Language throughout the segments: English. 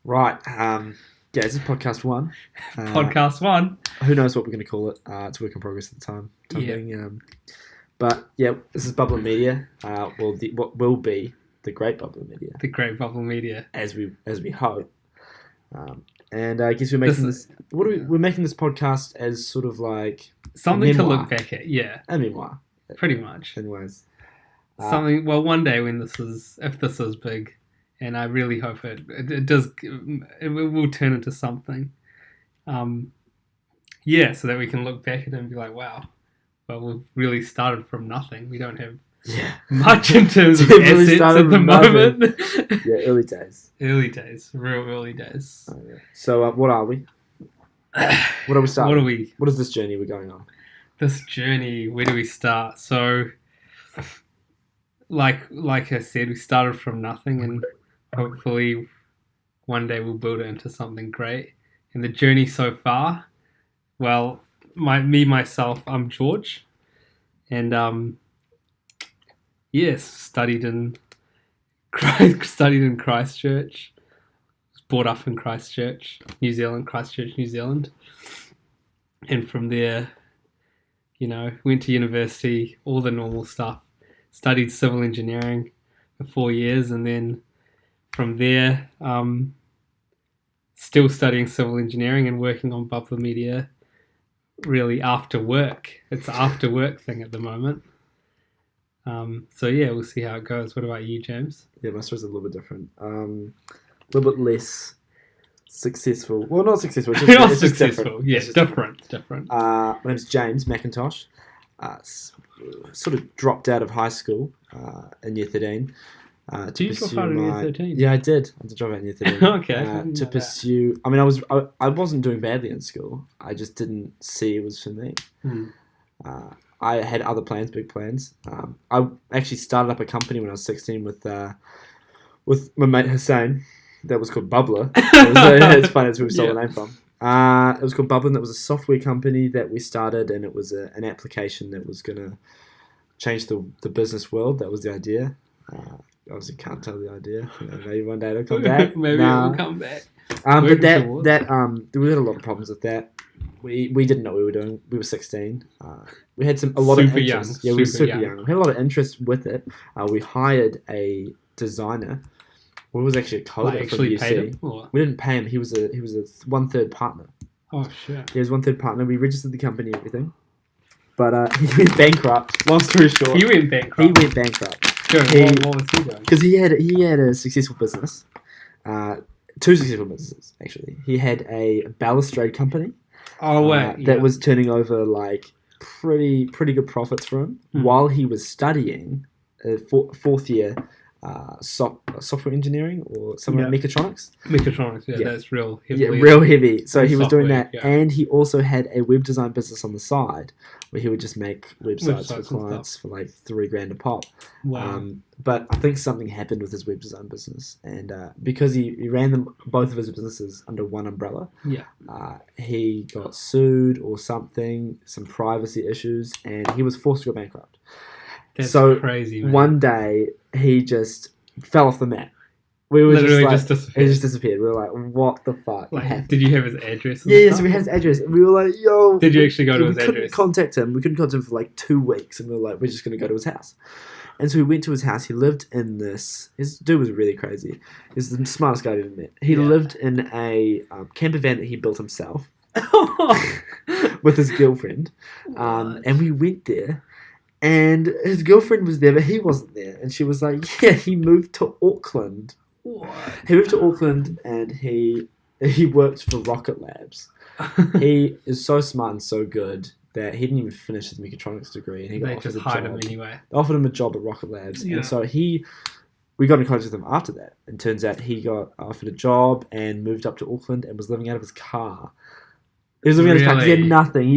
Right. Yeah, this is podcast one. Podcast one. Who knows what we're going to call it? It's a work in progress at the time Yeah. being. But yeah, this is Bubbler Media. What will be the great Bubbler Media, The Great Bubble Media. as we hope. And I guess we're making this. We're making this podcast as sort of like Something to memoir. look back at. Yeah, a memoir. pretty much. Anyways, Something. Well, one day when if this is big, and I really hope it does, it will turn into something. Yeah, so that we can look back at it and be like, wow, well, we've really started from nothing. We don't have yeah, much in terms of Really assets started at the from nothing. moment. yeah, early days. Early days, real early days. Oh, yeah. So what are we? What are we starting? What are we? What is this journey we're going on? This journey, where do we start? So, like I said, we started from nothing, and hopefully one day we'll build it into something great. And the journey so far, well, myself, I'm George, and yes, studied in Christchurch, was brought up in Christchurch, New Zealand, and from there, went to university, all the normal stuff, studied civil engineering for 4 years, and then from there, still studying civil engineering and working on Bubbler Media, really after work. It's an after work thing at the moment. So yeah, we'll see how it goes. What about you, James? Yeah, my story's a little bit different. A little bit less successful. Well, not successful. It's just, Not it's just successful. different. Yeah, It's just different. My name's James McIntosh. Sort of dropped out of high school in year 13. Did you drop out in year 13? Yeah, I did. I did drop out in year 13. Okay, I didn't know To that. pursue. I mean, I wasn't doing badly in school. I just didn't see it was for me. I had other plans, big plans. I actually started up a company when I was 16 with my mate Hussein. That was called Bubbler. It's funny, it's where we stole the name from. It was called Bubbler, and it was a software company that we started, and it was an application that was going to change the business world. That was the idea. Obviously, can't tell the idea. Maybe one day it'll come back. Maybe it will come back. But Working that towards. we had a lot of problems with that. We didn't know what we were doing. We were 16. We had a lot of Super interest. young, Yeah, we were super super young. young. We had a lot of interest with it. We hired a designer. Well, he was actually a coder Like from actually UC. paid him? Or? We didn't pay him. He was a 1/3 partner. Oh shit. He was 1/3 partner. We registered the company and everything. But he went bankrupt. Long story short, He went he bankrupt. went bankrupt. Good. What was he doing? Because he had a successful business, two successful businesses actually. He had a balustrade company Oh wait, that was turning over like pretty good profits for him while he was studying fourth year software engineering or something like mechatronics. Mechatronics. Yeah, Yeah. that's real heavy. Yeah, real heavy. So he was doing Software, that, yeah. and he also had a web design business on the side where he would just make websites Websites for and clients for like $3,000 a pop. Wow. But I think something happened with his web design business, and because he ran both of his businesses under one umbrella, Yeah. he got sued or something, some privacy issues, and he was forced to go bankrupt. That's So, crazy, man. One day he just fell off the map. We were Literally just just like, disappeared. he just disappeared. We were like, what the fuck Like, happened? did you have his address? and Yeah, so stuff? we had his address. And we were like, yo. Did you actually go to we his couldn't address? contact him. We couldn't contact him for like 2 weeks. And we were like, we're just going to go to his house. And so we went to his house. He lived in this. His dude was really crazy. He's the smartest guy I've ever met. He Yeah. lived in a camper van that he built himself with his girlfriend. And we went there. And his girlfriend was there, but he wasn't there. And she was like, yeah, he moved to Auckland. What? He moved to Auckland and he worked for Rocket Labs. He is so smart and so good that he didn't even finish his mechatronics degree, and he got They offered just a hired job. him anyway. They offered him a job at Rocket Labs, Yeah. and so we got in contact with him after that. And turns out he got offered a job and moved up to Auckland and was living out of his car. He was living out of his car 'cause he had Really? nothing.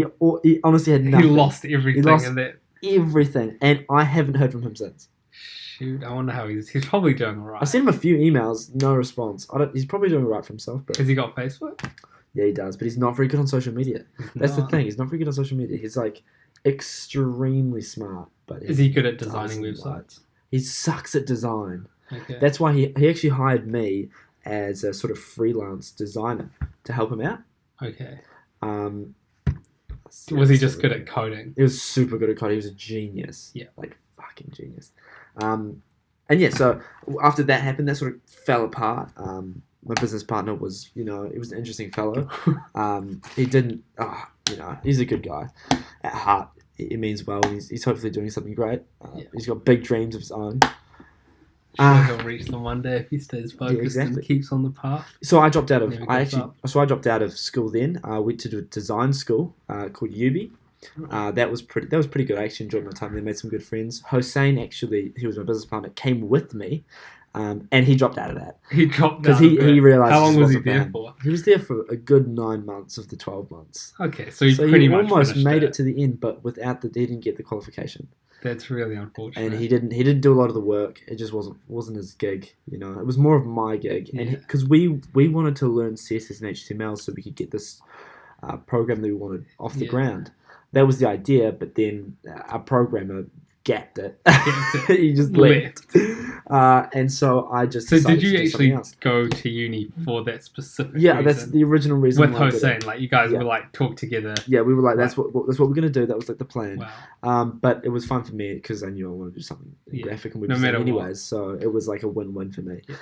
He honestly had nothing. He lost everything lost- in that. everything, and I haven't heard from him since. Shoot, I wonder how he's probably doing alright. I've sent him a few emails, no response. He's probably doing all right for himself, but Has he got Facebook? yeah, he does. But he's not very good on social media. That's the No. thing. He's not very good on social media. He's like extremely smart, but Is he good at designing doesn't websites? he sucks at design. Okay. That's why he actually hired me as a sort of freelance designer to help him out. Okay. Um, Was he just good at coding? He was super good at coding. He was a genius. Yeah. Like, fucking genius. And yeah, so after that happened, that sort of fell apart. My business partner was, he was an interesting fellow. He didn't, he's a good guy at heart. It means well. He's hopefully doing something great. He's got big dreams of his own. He'll reach them one day if he stays focused and keeps on the path. So I dropped out of I dropped out of school then. I went to do a design school called UBI. That was pretty good. I actually enjoyed my time there. Made some good friends. Hossein, actually, he was my business partner, came with me, and he dropped out of that. He dropped out because he realized. How long was he there for? He was there for a good 9 months of the 12 months. Okay, so he almost made it to the end, but he didn't get the qualification. That's really unfortunate. And he didn't do a lot of the work. It just wasn't his gig. It was more of my gig, and because we wanted to learn CSS and HTML so we could get this program that we wanted off the ground. That was the idea, but then our programmer gapped it. He just left. And so I just decided did you to do actually else. go to uni for that specific reason? that's the original reason. With Hossein, like you guys were like talk together. Yeah, we were like that's what we're gonna do. That was like the plan. Wow. But it was fun for me because I knew I wanted to do something graphic and web design anyways. So it was like a win-win for me. Yeah.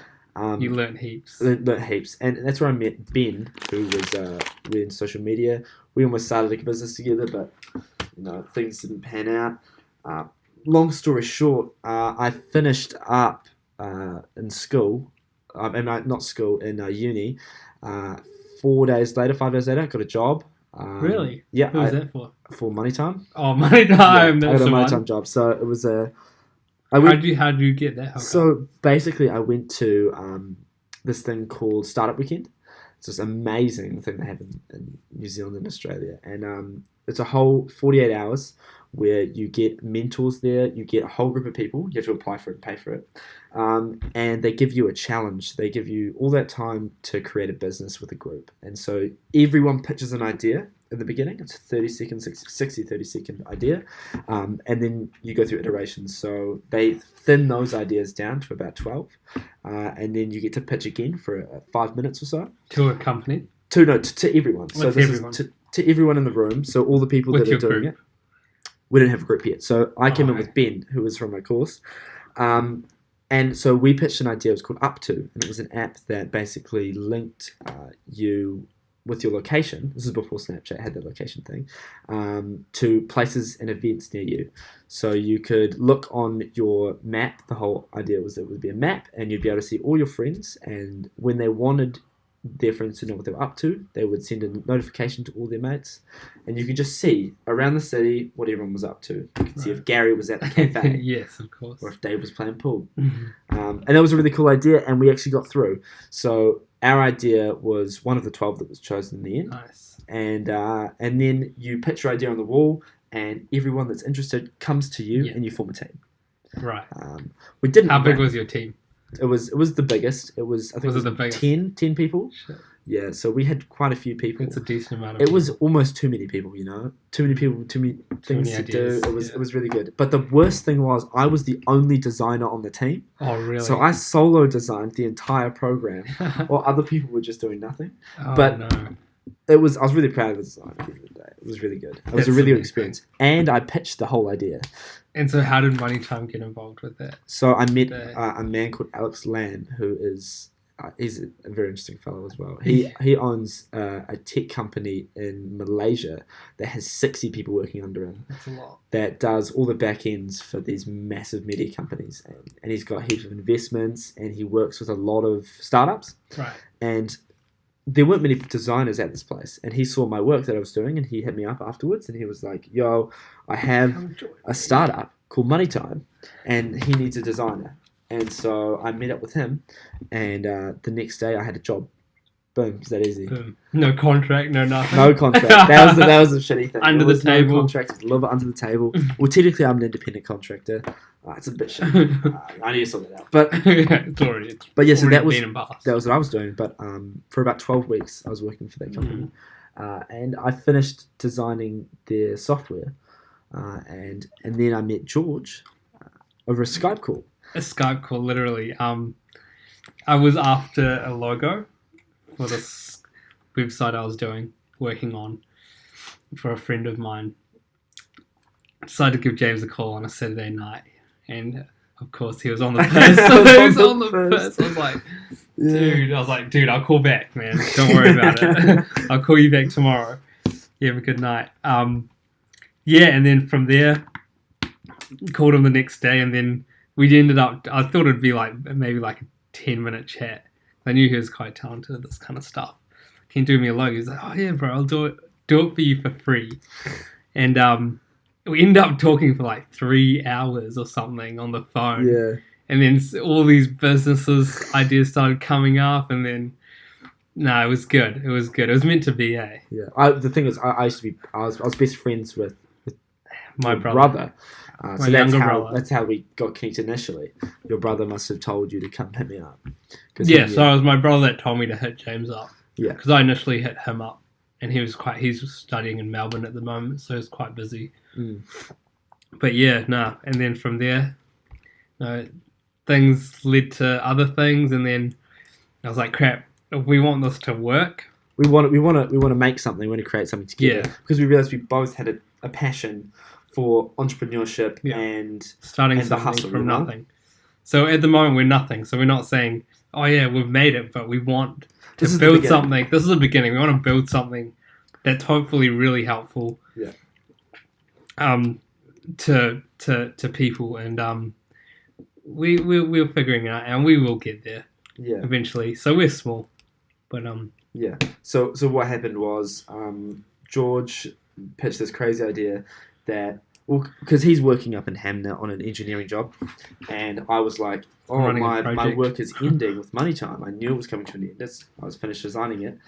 You learned heaps. Learned heaps, and that's where I met Ben, who was we're in social media. We almost started a business together, but things didn't pan out. Long story short, I finished up in school, in uni. 5 days later, I got a job. Really? Yeah. Who was that for? For Money Time. Oh, Money Time. Yeah, I got a Money Time job, so it was a. How did you get that? So basically, I went to this thing called Startup Weekend. It's this amazing thing that happened in New Zealand and Australia, and it's a whole 48 hours where you get mentors there. You get a whole group of people. You have to apply for it and pay for it, and they give you a challenge. They give you all that time to create a business with a group, and so everyone pitches an idea. In the beginning, it's a 30-second idea, and then you go through iterations. So they thin those ideas down to about 12, and then you get to pitch again for 5 minutes or so. To a company? To everyone. So this everyone? is to everyone in the room. So all the people that are doing it. We didn't have a group yet. So I came in with Ben, who was from my course. And so we pitched an idea. It was called Up To, and it was an app that basically linked you with your location. This is before Snapchat had the location thing, to places and events near you. So you could look on your map. The whole idea was that it would be a map, and you'd be able to see all your friends. And when they wanted their friends to know what they were up to, they would send a notification to all their mates, and you could just see around the city what everyone was up to. You could see if Gary was at the cafe. Yes, of course. Or if Dave was playing pool. And that was a really cool idea, and we actually got through. So our idea was one of the 12 that was chosen in the end. Nice. And then you pitch your idea on the wall, and everyone that's interested comes to you, and you form a team. Right. We didn't. How big was your team? It was the biggest. I think it was the biggest? 10 people. Shit. Yeah, so we had quite a few people. It's a decent amount of people. It was almost too many people, Too many people, too many things to do. It was really good. But the worst thing was I was the only designer on the team. Oh, really? So I solo designed the entire program while other people were just doing nothing. Oh, but no. I was really proud of the design at the end of the day. It was really good. It was a really good experience. And I pitched the whole idea. And so how did Money Time get involved with that? So I met a man called Alex Lamb, who is he's a very interesting fellow as well. He owns a tech company in Malaysia that has 60 people working under him. That's a lot. That does all the back ends for these massive media companies. And he's got heaps of investments, and he works with a lot of startups. Right. And there weren't many designers at this place, and he saw my work that I was doing, and he hit me up afterwards, and he was like, yo, I have a startup called Money Time, and he needs a designer. And so I met up with him, and the next day I had a job. Boom, it's that easy. Boom. No contract, no nothing. No contract. That was the shitty thing. Under the table. No contract, it's a little bit under the table. Well, technically I'm an independent contractor. It's a bit shitty. I need to sort that out. But it's already. But yeah, so that was what I was doing. But for about 12 weeks, I was working for that company, and I finished designing their software, and then I met George over a Skype call. A Skype call, literally. I was after a logo for this website I was working on for a friend of mine. I decided to give James a call on a Saturday night, and of course he was on the piss. He was on the piss. I was like, dude, I'll call back, man. Don't worry about it. I'll call you back tomorrow. You have a good night. And then from there, called him the next day, and then we ended up. I thought it'd be maybe a 10-minute chat. I knew he was quite talented at this kind of stuff. Can you do me a logo? He's like, oh yeah, bro, I'll do it for you for free. And we ended up talking for 3 hours or something on the phone. Yeah. And then all these businesses ideas started coming up, and then it was good. It was good. It was meant to be, eh? Yeah. The thing is, I was best friends with my brother. So that's how we got connected initially. Your brother must have told you to come hit me up. Yeah, so it was my brother that told me to hit James up. Yeah. Because I initially hit him up, and he's studying in Melbourne at the moment, so he's quite busy. Mm. But and then from there, things led to other things, and then I was like, crap, if we want this to work, we want to make something. We want to create something together. Yeah. Because we realized we both had a passion for entrepreneurship and starting the hustle from nothing. So at the moment we're nothing. So we're not saying, oh yeah, we've made it, but we want to build something. This is the beginning. We want to build something that's hopefully really helpful. Yeah. To people, and we're figuring it out, and we will get there. Yeah. Eventually. So we're small, but Yeah. So what happened was George pitched this crazy idea that, because he's working up in Hamner on an engineering job, and I was like, my work is ending with Money Time. I knew it was coming to an end. I was finished designing it,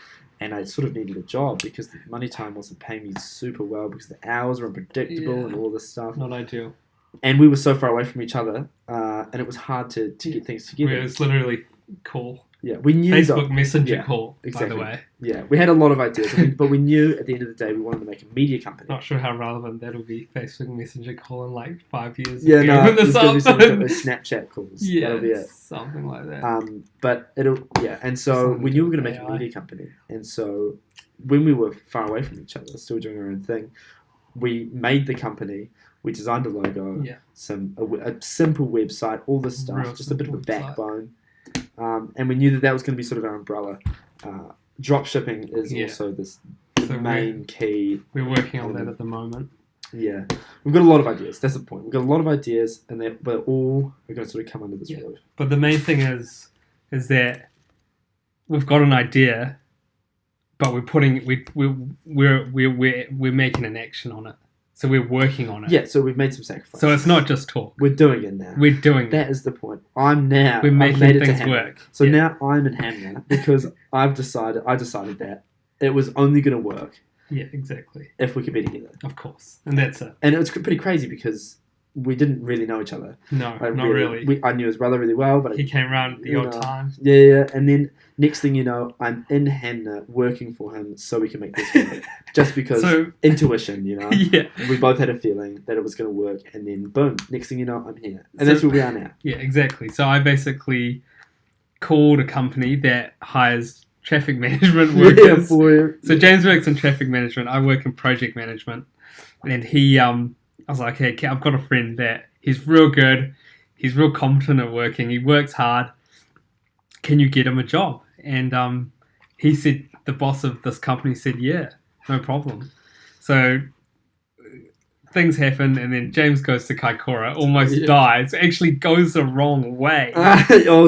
and I sort of needed a job because the Money Time wasn't paying me super well because the hours were unpredictable and all this stuff. Not ideal. And we were so far away from each other, and it was hard to get things together. It was literally call. Yeah, we knew Facebook Messenger call, exactly. By the way. Yeah, we had a lot of ideas, but we knew at the end of the day we wanted to make a media company. Not sure how relevant that'll be, Facebook Messenger call in 5 years. Yeah, no, it's going to be some of those Snapchat calls. Yeah, that'll be it. Something like that. But and so we knew we were going to make a media company. And so when we were far away from each other, still doing our own thing, we made the company. We designed a logo, a simple website, all this stuff, just a bit of a backbone. And we knew that was going to be sort of our umbrella. Drop shipping is also the main key. We're working on that at the moment. Yeah. We've got a lot of ideas. That's the point. We've got a lot of ideas, and they're all going to sort of come under this roof. But the main thing is that we've got an idea, but we're making an action on it. So we're working on it. Yeah, so we've made some sacrifices. So it's not just talk. We're doing it now. We're doing it. That is the point. We're making things work. So now I'm in Hamner because I decided that it was only going to work. Yeah, exactly. If we could be together. Of course. And that's it. And it was pretty crazy because we didn't really know each other. No, not really. I knew his brother really well, but he came around the odd time. Yeah. And then next thing you know, I'm in Hamner working for him so we can make this work. Just because intuition, Yeah. We both had a feeling that it was going to work, and then boom, next thing you know, I'm here. And that's where we are now. Yeah, exactly. So I basically called a company that hires traffic management workers. So James works in traffic management. I work in project management. And I was like, hey, I've got a friend that he's real good. He's real competent at working. He works hard. Can you get him a job? And he said, the boss of this company said, yeah, no problem. So things happen, and then James goes to Kaikoura, almost dies, actually goes the wrong way.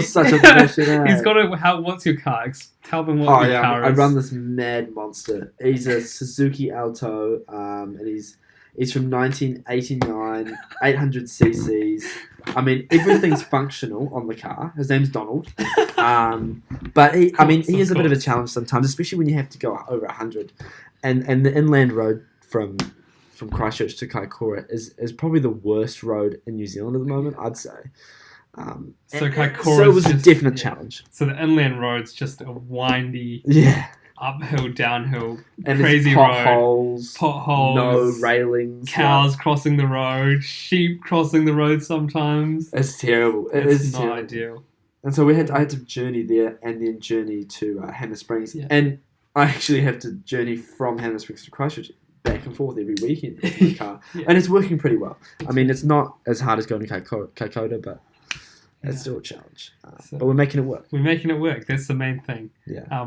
Such a bullshit. He's got to, what's your car? Tell them what your car is. I run this mad monster. He's a Suzuki Alto, and he's from 1989, 800 cc's. I mean, everything's functional on the car. His name's Donald. But he is a bit of a challenge sometimes, especially when you have to go over 100. And the inland road from Christchurch to Kaikoura is probably the worst road in New Zealand at the moment, I'd say. So Kaikoura. So it was a definite challenge. So the inland road's just a windy, uphill, downhill, and crazy potholes, road. No railings. Cows crossing the road. Sheep crossing the road sometimes. It's terrible. It's not ideal. And so I had to journey there and then journey to Hammer Springs. Yeah. And I actually have to journey from Hammer Springs to Christchurch back and forth every weekend in my car. Yeah. And it's working pretty well. I mean, it's not as hard as going to Kaikoura, but it's still a challenge. But we're making it work. We're making it work. That's the main thing. Yeah.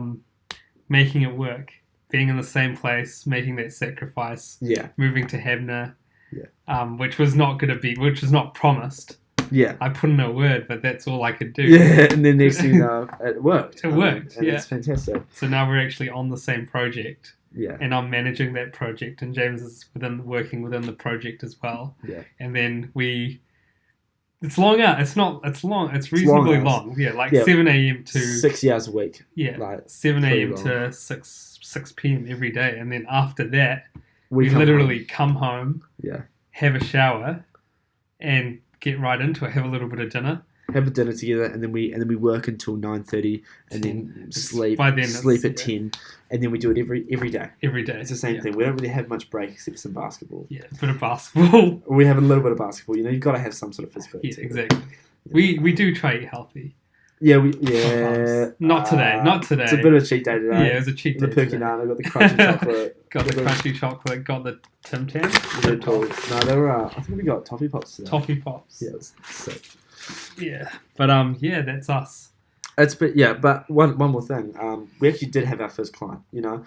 Making it work. Being in the same place, making that sacrifice. Yeah. Moving to Hebner. Yeah. Which was not promised. Yeah. I put in a word, but that's all I could do. Yeah, and then next thing you know, it worked. It worked, and it's fantastic. So now we're actually on the same project. Yeah. And I'm managing that project, and James is working within the project as well. Yeah. And then it's long out. It's long. It's reasonably long. Yeah, 7 a.m. to 60 hours a week. Yeah, like 7 a.m. to 6 p.m. every day, and then after that, we literally come home. Yeah. Have a shower, and get right into it. Have a little bit of dinner. Have a dinner together, and then we work until 9:30, and then sleep. By then sleep at 10, and then we do it every day. Every day, it's the same thing. We don't really have much break except some basketball. Yeah, a bit of basketball. We have a little bit of basketball. You've got to have some sort of physical activity. Yeah, exactly. We do try to eat healthy. Yeah, Not today. It's a bit of a cheat day today. Yeah, it was a cheat day. The Perky Nana, got the crunchy chocolate. Got the crunchy chocolate. Got the Tim Tam. No, they were. I think we got toffee pops today. Toffee pops. Yeah, it was sick. Yeah, but that's us. But one more thing. We actually did have our first client. You know,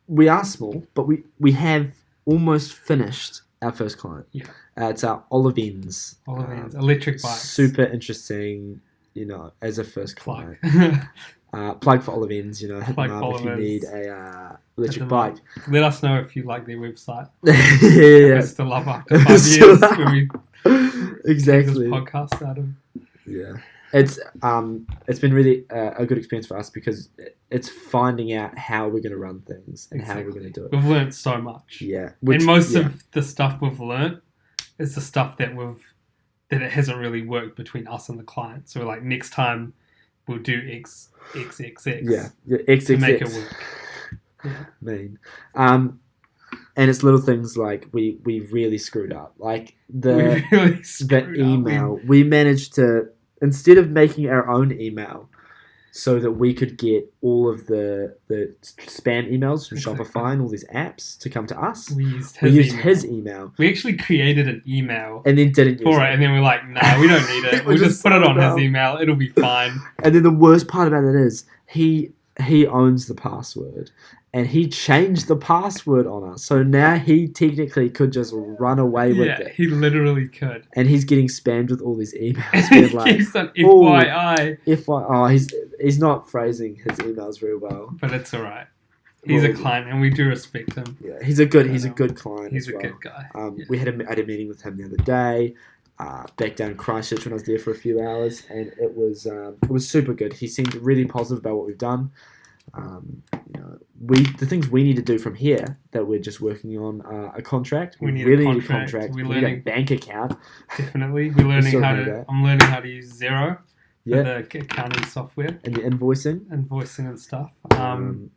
we are small, but we have almost finished our first client. Yeah. It's our Olivens. Olivens electric bikes. Super interesting. You know, as a first client. Plug for Olivens. You know, hit them up if you need a electric bike. Let us know if you like their website. Yeah. We're still up after 5 years when we exactly take this podcast out of. Yeah. It's been really a good experience for us because it's finding out how we're going to run things and how we're going to do it. We've learned so much. Yeah. And most of the stuff we've learned is the stuff that it hasn't really worked between us and the client. So we're like, next time we'll do X. Yeah. X, to make it work. Yeah. Mean. And it's little things like we really screwed up. Like the email. We managed to, instead of making our own email so that we could get all of the spam emails from Shopify and all these apps to come to us, we used his email. We actually created an email and then didn't use it. And then we're like, nah, we don't need it. We'll just put it on his email. It'll be fine. And then the worst part about it is he owns the password. And he changed the password on us. So now he technically could just run away with it. Yeah, he literally could. And he's getting spammed with all these emails. Like, he's done FYI. Oh, he's not phrasing his emails very well. But it's all right. He's a client, and we do respect him. Yeah, he's a good client. He's a good guy. We had a meeting with him the other day. Back down in Christchurch when I was there for a few hours, and it was super good. He seemed really positive about what we've done. The things we need to do from here that we're just working on a contract. We need really a need a contract. We need a bank account. Definitely, I'm learning how to use Xero for the accounting software and the invoicing and stuff.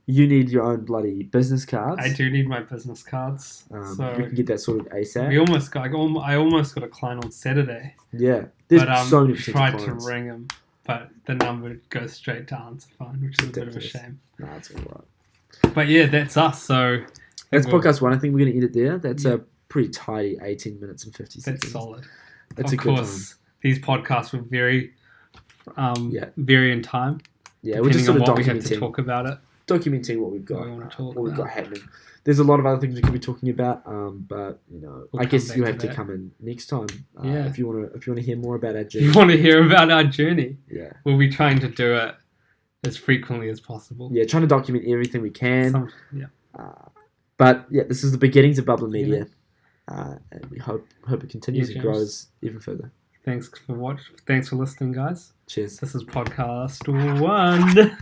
You need your own bloody business cards. I do need my business cards. So we can get that sorted ASAP. I almost got a client on Saturday. Yeah, there's so many tried to ring him. But the number goes straight to answer phone, which is a bit of a shame. No, that's all right. But yeah, that's us. So that's podcast one. I think we're going to end it there. That's a pretty tidy 18 minutes and 50 seconds. That's solid. That's of course, these podcasts were very in time. Yeah, we're just sort of documenting. We have to talk about it. Documenting what we've got. What we've got happening. There's a lot of other things we could be talking about, but I guess you have to come in next time. If you want to hear more about our journey. You want to hear about our journey? Yeah, we'll be trying to do it as frequently as possible. Yeah, trying to document everything we can. But this is the beginnings of Bubbler Media, and we hope it continues and grows even further. Thanks for watching. Thanks for listening, guys. Cheers. This is podcast 1.